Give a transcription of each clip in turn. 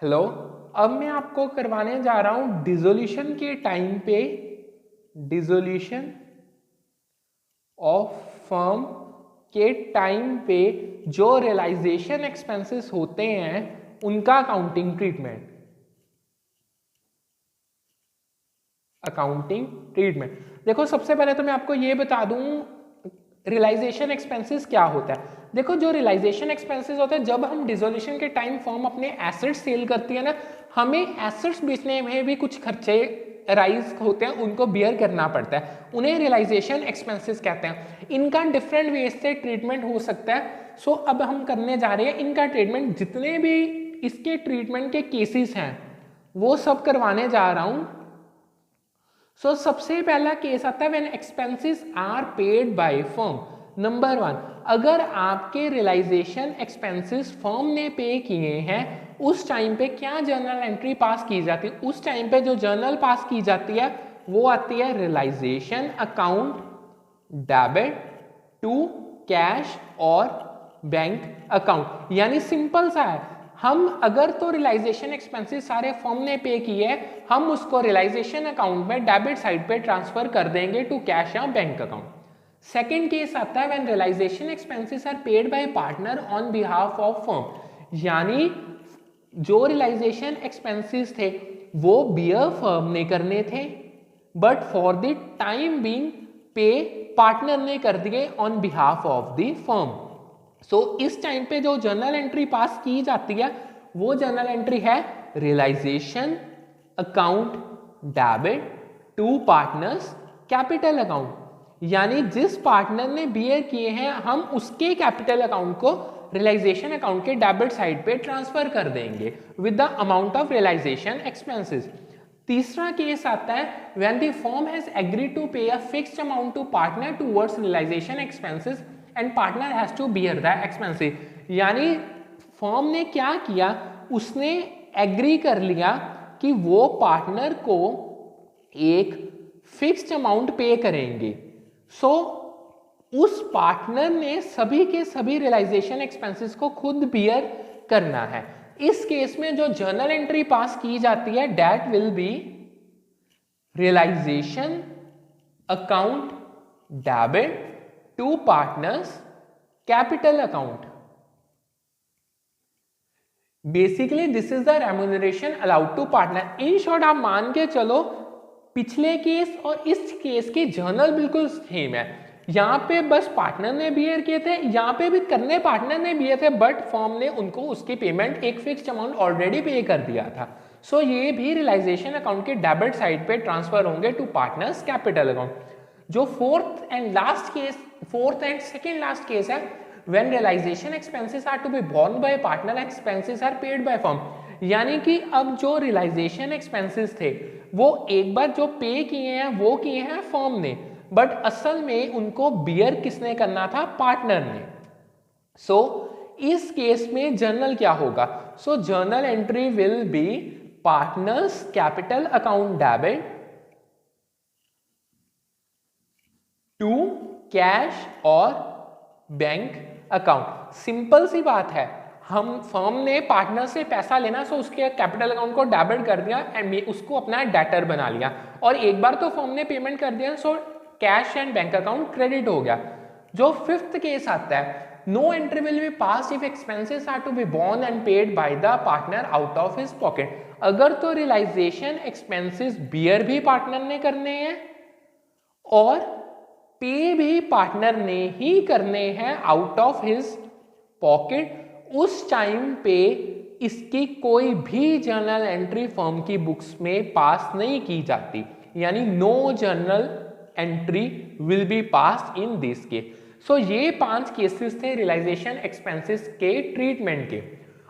Hello, अब मैं आपको करवाने जा रहा हूं डिसोल्यूशन के टाइम पे डिसोल्यूशन ऑफ फर्म के टाइम पे जो रियलाइजेशन एक्सपेंसेस होते हैं उनका अकाउंटिंग ट्रीटमेंट। देखो, सबसे पहले तो मैं आपको ये बता दूं रियलाइजेशन एक्सपेंसेस क्या होता है। देखो, जो रियलाइजेशन एक्सपेंसेस होते हैं, जब हम डिसोल्यूशन के टाइम फर्म अपने एसेट्स सेल करती है ना, हमें एसेट्स बेचने में भी कुछ खर्चे राइज होते हैं, उनको बियर करना पड़ता है, उन्हें रियलाइजेशन एक्सपेंसेस कहते हैं। इनका डिफरेंट वे से ट्रीटमेंट हो सकता है। सो अब हम करने जा रहे हैं इनका ट्रीटमेंट। जितने भी इसके ट्रीटमेंट के केसेस हैं वो सब करवाने जा रहा हूं। सो सबसे पहला केस आता है when expenses are paid by firm. Number 1, अगर आपके रियलाइजेशन एक्सपेंसेस फर्म ने पे किए हैं, उस टाइम पे क्या जर्नल एंट्री पास की जाती है? उस टाइम पे जो जर्नल पास की जाती है वो आती है realisation account debit to cash और बैंक अकाउंट। यानी सिंपल सा है, हम अगर तो रियलाइजेशन एक्सपेंसेस सारे फर्म ने पे किए, हम उसको रियलाइजेशन अकाउंट में डेबिट साइड पे ट्रांसफर कर देंगे टू कैश या बैंक अकाउंट। सेकेंड केस आता है when realisation expenses are paid by partner on behalf of firm. यानी जो रियलाइजेशन एक्सपेंसेस थे वो बियर फर्म ने करने थे, but for the time being पे पार्टनर ने कर दिए on behalf of the firm. So इस टाइम पे जो जर्नल एंट्री पास की जाती है वो जर्नल एंट्री है realisation account debit to partners capital account. यानी जिस पार्टनर ने बियर किए हैं, हम उसके कैपिटल अकाउंट को रियलाइजेशन अकाउंट के डेबिट साइड पे ट्रांसफर कर देंगे with the amount of realisation expenses. तीसरा केस आता है when the firm has agreed to pay a fixed amount to partner towards realisation expenses and partner has to bear the expenses. यानी firm ने क्या किया, उसने एग्री कर लिया कि वो पार्टनर को एक फिक्स्ड अमाउंट पे करेंगे। सो उस पार्टनर ने सभी के सभी रियलाइजेशन एक्सपेंसेस को खुद बियर करना है। इस केस में जो जर्नल एंट्री पास की जाती है that will be realisation account debit to partners capital account. Basically this is the remuneration allowed to partner. In short आप मान के चलो पिछले केस और इस केस की जर्नल बिल्कुल सेम है। यहाँ पे बस पार्टनर ने बियर किए थे, यहाँ पे भी करने पार्टनर ने बियर थे, बट फर्म ने उनको उसकी पेमेंट एक फिक्स्ड अमाउंट ऑलरेडी पे कर दिया था। सो ये भी रियलाइजेशन अकाउंट के डेबिट साइड पे ट्रांसफर होंगे टू पार्टनर्स कैपिटल अकाउंट। जो fourth and second last case है when realisation expenses are to be borne by partner, expenses are paid by firm. यानी कि अब जो रियलाइजेशन एक्सपेंसेस थे वो एक बार जो पे किए हैं वो किए हैं फर्म ने, बट असल में उनको बियर किसने करना था? पार्टनर ने। सो इस केस में जर्नल क्या होगा? So journal entry will be partners capital account debit to cash और बैंक अकाउंट। सिंपल सी बात है, हम फर्म ने पार्टनर से पैसा लेना, सो उसके कैपिटल अकाउंट को डेबिट कर दिया एंड उसको अपना डेटर बना लिया, और एक बार तो फर्म ने पेमेंट कर दिया, so cash and bank account credit हो गया। जो फिफ्थ केस आता है, no entry will be pass if expenses are to be borne and paid by the partner out of his pocket. अगर तो रियलाइजेशन एक्सपेंसेस बियर भी partner ने करने हैं और पे भी पार्टनर ने ही करने हैं आउट ऑफ हिज पॉकेट, उस टाइम पे इसकी कोई भी जर्नल एंट्री फर्म की बुक्स में पास नहीं की जाती। यानी no journal entry will be pass in this case. So ये 5 केसेस थे रियलाइजेशन एक्सपेंसेस के ट्रीटमेंट के।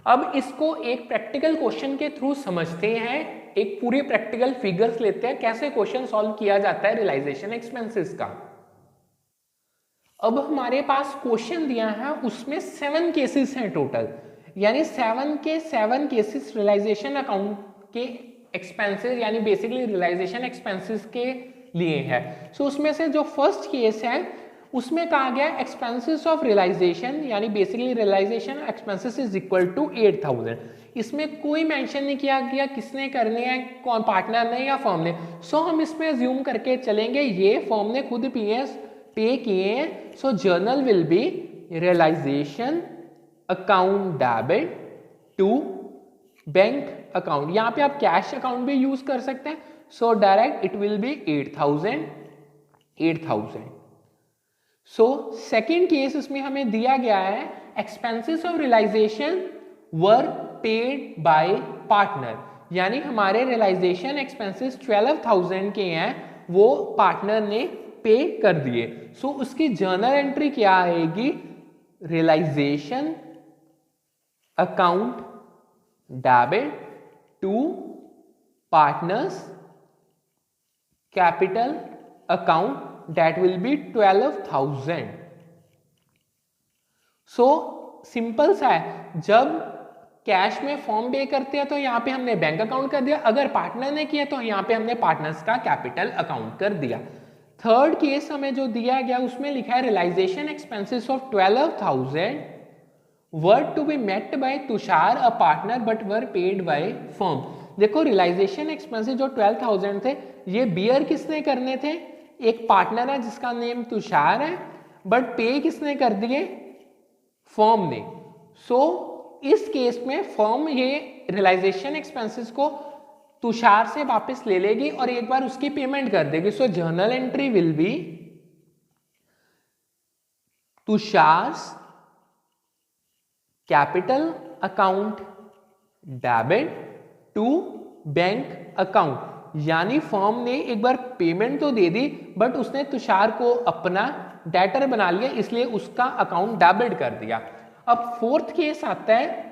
अब इसको एक प्रैक्टिकल क्वेश्चन के थ्रू समझते हैं, एक पूरी प्रैक्टिकल फिगर्स लेते हैं कैसे क्वेश्चन सॉल्व किया जाता है रियलाइजेशन एक्सपेंसेस का। अब हमारे पास क्वेश्चन दिया है, उसमें 7 केसेस हैं टोटल, यानी 7 के 7 केसेस रियलाइजेशन अकाउंट के एक्सपेंसेस यानी बेसिकली रियलाइजेशन एक्सपेंसेस के लिए है। सो उसमें से जो फर्स्ट केस है उसमें कहा गया एक्सपेंसेस ऑफ रियलाइजेशन, यानी basically realisation expenses is equal to 8000। इसमें कोई मेंशन नहीं किया गया किसने करने हैं, कौन पार्टनर ने या फर्म ने। सो हम इसमें अज्यूम करके चलेंगे ये फर्म ने खुद पे किए हैं। So journal will be realisation account debit to bank account. यहाँ पे आप कैश अकाउंट भी यूज कर सकते हैं। So direct it will be 8,000। So second case इसमें हमें दिया गया है expenses of realisation were paid by partner, यानी हमारे रियलाइजेशन एक्सपेंसेस 12,000 के हैं, वो पार्टनर ने पे कर दिए। सो उसकी जर्नल एंट्री क्या आएगी, realisation account debit to partners capital account that will be 12,000। So simple सा है, जब कैश में फॉर्म पे करते हैं तो यहाँ पे हमने बैंक अकाउंट कर दिया, अगर पार्टनर ने किया तो यहाँ पे हमने पार्टनर्स का कैपिटल अकाउंट कर दिया। थर्ड केस हमें जो दिया गया उसमें लिखा है realisation expenses of 12,000 were to be met by Tushar a partner but were paid by firm. देखो रियलाइजेशन एक्सपेंसेस जो 12,000 थे ये बियर किसने करने थे, एक पार्टनर है जिसका नेम तुषार है, बट पे किसने कर दिए, फर्म ने। सो इस केस में फर्म ये रियलाइजेशन एक्सपेंसेस को तुषार से वापस ले लेगी और एक बार उसकी पेमेंट कर देगी। So journal entry will be Tushar's capital account debit to bank account, यानी फर्म ने एक बार पेमेंट तो दे दी बट उसने तुषार को अपना डेटर बना लिया, इसलिए उसका अकाउंट डेबिट कर दिया। अब फोर्थ केस आता है,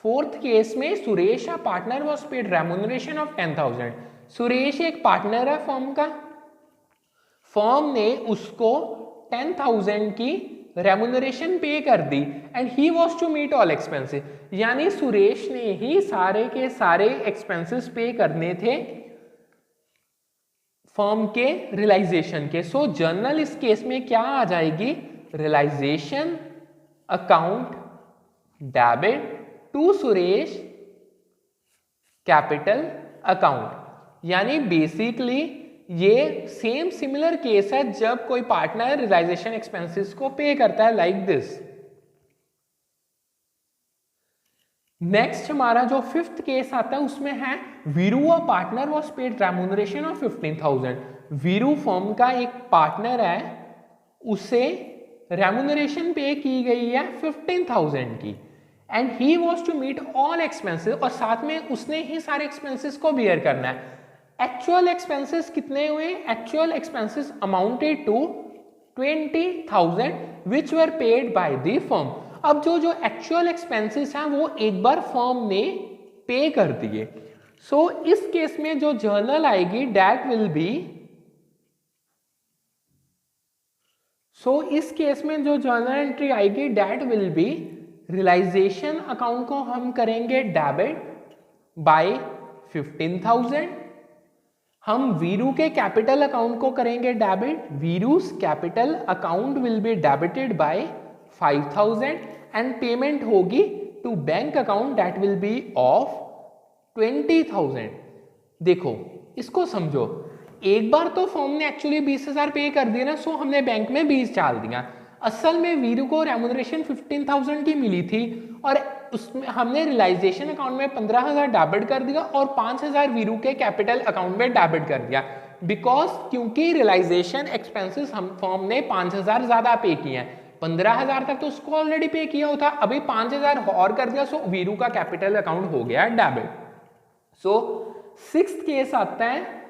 फोर्थ केस में Suresh a partner was paid remuneration of 10,000। Suresh एक पार्टनर है फर्म का, फर्म ने उसको 10,000 की रेम्यूनरेशन पे कर दी and he was to meet all expenses, यानी सुरेश ने ही सारे के सारे एक्सपेंसेस पे करने थे फर्म के रियलाइजेशन के। सो जर्नल इस केस में क्या आ जाएगी, realisation account debit to Suresh capital account, यानी बेसिकली ये सेम सिमिलर केस है जब कोई पार्टनर रियलाइजेशन एक्सपेंसेस को पे करता है लाइक दिस। नेक्स्ट हमारा जो फिफ्थ केस आता है उसमें है Veeru a partner was paid remuneration of 15,000। Veeru firm का एक पार्टनर है, उसे रेम्यूनरेशन पे की गई है 15,000 की and he was to meet all expenses, और साथ में उसने ही सारे एक्सपेंसेस को बियर करना है। एक्चुअल एक्सपेंसेस कितने हुए, actual expenses amounted to 20,000 which were paid by the firm. अब जो एक्चुअल एक्सपेंसेस हैं वो एक बार फर्म ने पे कर दिए। सो इस केस में जो जर्नल आएगी डेट विल बी, सो इस केस में जो जर्नल एंट्री आएगी that will be realisation account को हम करेंगे डेबिट बाय 15,000, हम वीरू के कैपिटल अकाउंट को करेंगे debit, Viru's capital account will be debited by 5,000 and payment होगी to bank account that will be of 20,000। देखो इसको समझो, एक बार तो फर्म ने एक्चुअली 20,000 पे कर दिया ना, सो हमने बैंक में 20 डाल दिया। असल में वीरू को रेम्यूनरेशन 15,000 की मिली थी और उसमें हमने रियलाइजेशन अकाउंट में 15,000 डेबिट कर दिया और 5,000 वीरू के कैपिटल अकाउंट में डेबिट कर दिया, बिकॉज क्योंकि रियलाइजेशन एक्सपेंसेस हम फर्म ने 5,000 ज्यादा पे किए हैं, 15,000 तक तो उसको ऑलरेडी पे किया होता, अभी 5,000 और कर दिया, सो वीरू का कैपिटल अकाउंट हो गया डेबिट। सो सिक्स्थ केस आता है,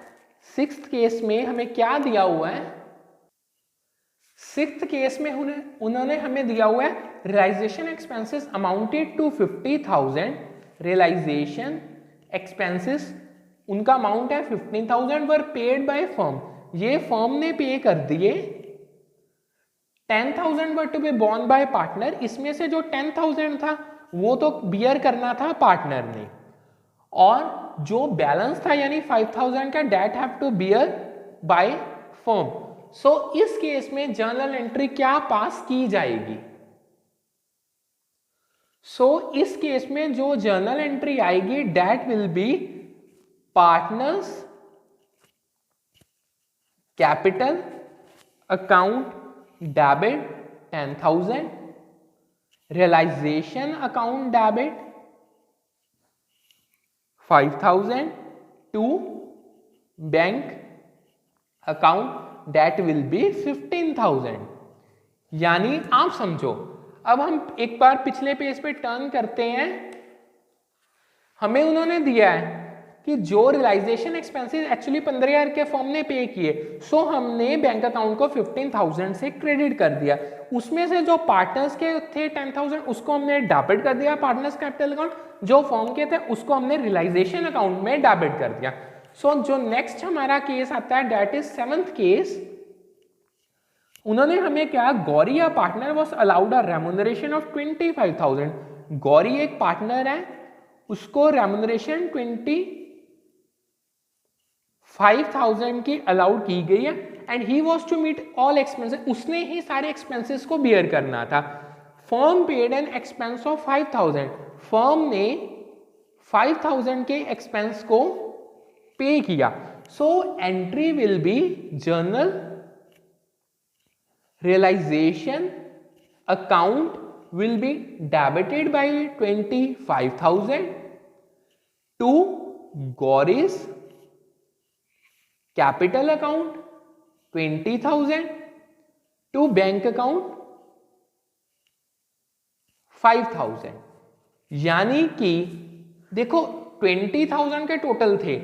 सिक्स्थ केस में हमें क्या दिया हुआ है, सिक्स्थ केस में उन्होंने हमें दिया हुआ है realisation expenses amounted to 50,000, realisation expenses उनका अमाउंट है 15,000 वर पेड बाय फर्म, ये फर्म ने पे कर दिए। 10,000 were to be borne by partner, इसमें से जो 10,000 था वो तो बियर करना था पार्टनर ने, और जो बैलेंस था यानी 5,000 का debt have to bear by firm. So इस केस में जर्नल एंट्री क्या पास की जाएगी, सो इस केस में जो जर्नल एंट्री आएगी that will be partners capital account debit 10,000, realisation account debit 5,000 to bank account that will be 15,000। यानी आप समझो, अब हम एक बार पिछले पेज पे टर्न करते हैं। हमें उन्होंने दिया है कि जो रियलाइजेशन एक्सपेंसेस एक्चुअली 15,000 के फॉर्म ने पे किए, सो हमने बैंक अकाउंट को 15,000 से क्रेडिट कर दिया। उसमें से जो पार्टनर्स के थे 10,000 उसको हमने डेबिट कर दिया पार्टनर्स कैपिटल अकाउंट, जो फॉर्म के थे उसको हमने रियलाइजेशन अकाउंट में डेबिट कर दिया। सो जो नेक्स्ट हमारा केस आता है दैट इज 7th केस। उन्होंने हमें क्या, गौरी या partner was allowed a remuneration of 25,000। Gauri एक पार्टनर है, उसको रेम्यूनरेशन 25,000 की अलाउड की गई है and he was to meet all expenses. उसने ही सारे एक्सपेंसेस को बियर करना था। Firm paid an expense of 5,000। Firm ने 5,000 के एक्सपेंस को पे किया। So entry will be journal realization account will be debited by 25,000 to Gauri's capital account 20,000 to bank account 5,000। यानी कि देखो 20,000 के टोटल थे,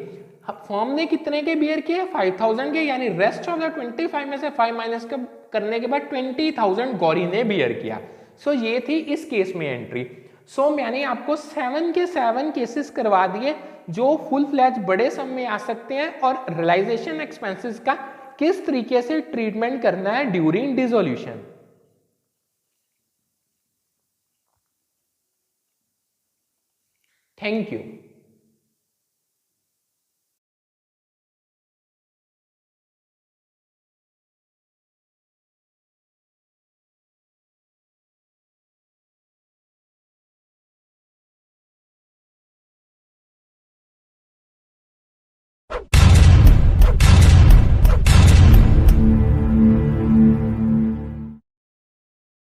फॉर्म ने कितने के बियर किए 5,000 के, यानी रेस्ट ऑफ द 25 में से 5 माइनस करने के बाद 20,000 गौरी ने बियर किया। सो ये थी इस केस में एंट्री। सो मैंने आपको 7 के 7 केसेस करवा दिए जो फुल फ्लैज बड़े सम में आ सकते हैं और रियलाइजेशन एक्सपेंसेस का किस तरीके से ट्रीटमेंट करना है ड्यूरिंग डिसोल्यूशन। Thank you.